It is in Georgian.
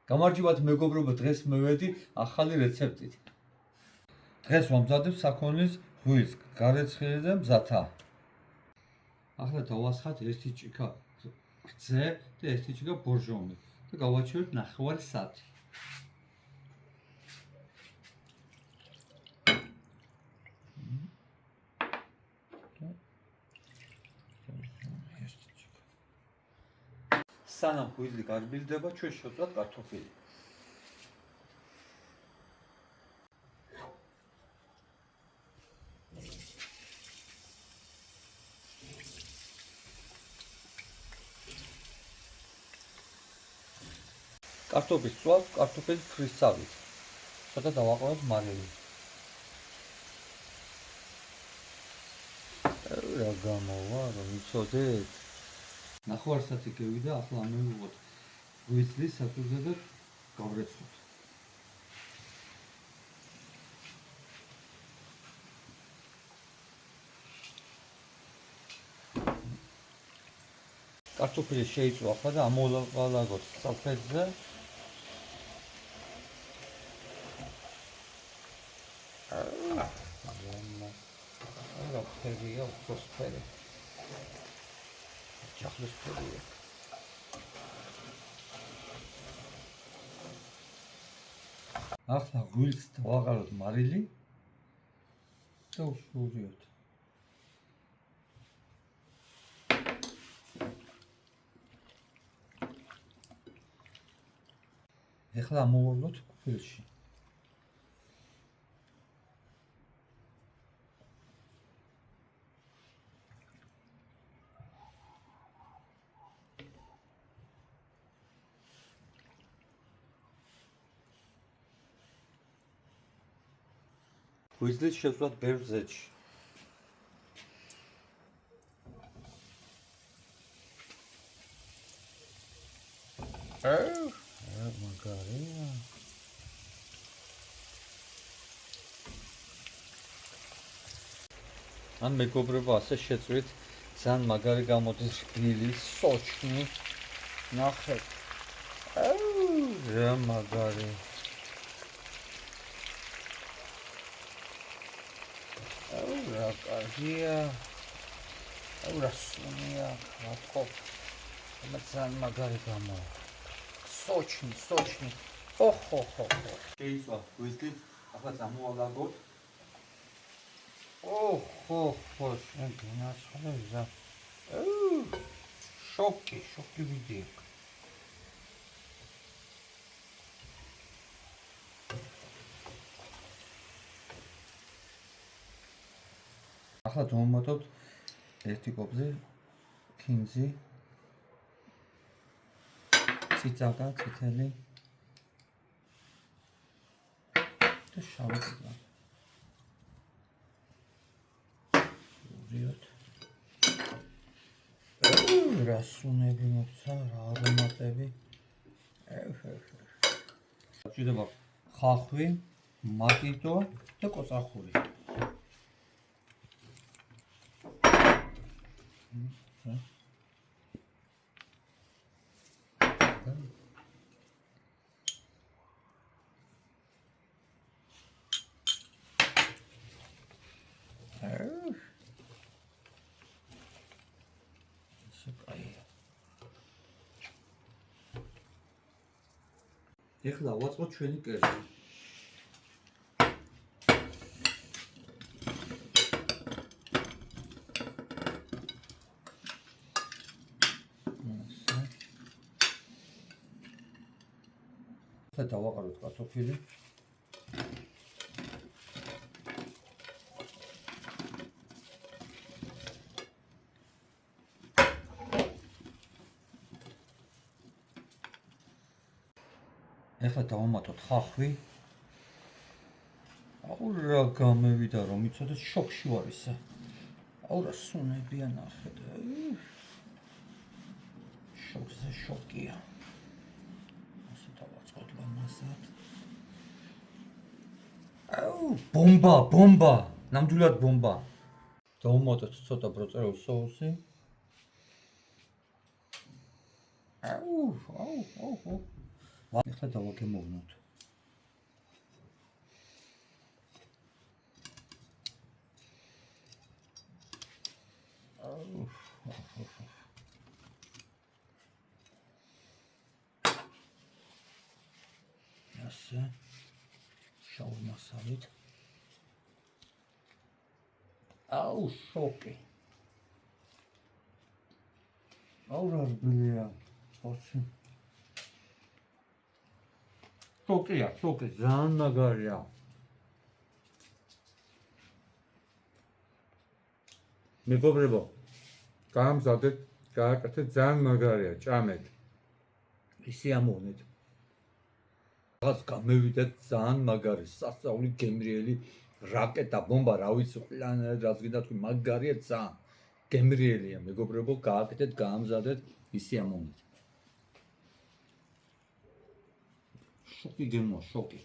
გამარჯობათ მეგობრებო, დღეს მივედი ახალი რეცეპტით. დღეს ვამზადებ საქონლის ღვიძლს, გარეცხილი და მზათა. ახლა დავასხათ ერთი ჭიქა რძე და ერთი ჭიქა ბორჟომი და გავაჩერებ 9 საათი. სანამ ღვიძლი გარბილდება, ჩვენ შევწვათ კარტოფილი. კარტოფილს ვწვავ კარტოფილის ფრისავით. ცოტა დავაყენებ მარილი. რა გამოვა, რომ იცოდეთ? 9 საათი გევიდა, ახლა ამოვიღოთ ღვიძლის საწუხზე და გავრეცხოთ. კარტოფილი შეიწვა ახლა და ამოვალაგოთ საფრთხეზე. რა ფერია, უბრალოდ ჩახლის ფერია. ახლა ღვიძლს დავაყაროთ მარილი და უშულიოთ. ახლა ამოვავლოთ ფილში. ღვიძლის შევწვათ ბევრ ზეთში. მაგარია. ან მეგობრებო, ასე შეწვით, ძალიან მაგარი გამოდის რბილი, სოჭნი. ნახეთ. რა მაგარი. რა კარგია. რა სუნია, რა თქო. ძალიან მაგარი გამოვა. სოჭნი. ხო. შეიწვა ღვიძლი, ახლა წამოვალაგოთ. ხო, შენ გინასხლება. შოკი ვიდიო. ახლა დავუმატოთ ერთი კოპზე ქინძი, ციცაკა, წითელი და შავი წიწაკა. ვიოთ. რა სუნები მოხდა, რა არომატები. ჭირდება ხახვი, მაკიტო და კოწახური. ეხლა ვაწყოთ ჩვენი კერძი. ახლა დავაყაროთ კარტოფილი. ახლა დავამატოთ ხახვი. რა გამევიდა, რომ იცოდეთ, შოკში ვარ ისე. რა სუნებია, ნახეთ. შოქზე შოკია. ასე დავაწყოთ ლამაზად. ბომბა, ნამდვილად ბომბა. დავუმატოთ ცოტა ბროწერულ соуსი. ეხლა დავაგემოვნოთ. ასე შავ მასალით. აუ, შოკი. აუ, რა რბილია. ხოცი. შოკია, შოკი, ძალიან მაგარია. მეგობრებო, გამზადეთ, გააკეთეთ, ძალიან მაგარია, ჭამეთ. ისიამოვნეთ. რაღაც გამევიდეთ, ძალიან მაგარი, სასწაული, გემრიელი, რაკეტა, ბომბა, რა ვიცი, ყველანაირად რაც გინდა თქვი, მაგარია ძალიან. გემრიელია, მეგობრებო, გააკეთეთ, გამზადეთ, ისიამოვნეთ. შოკი გემოა, შოკი.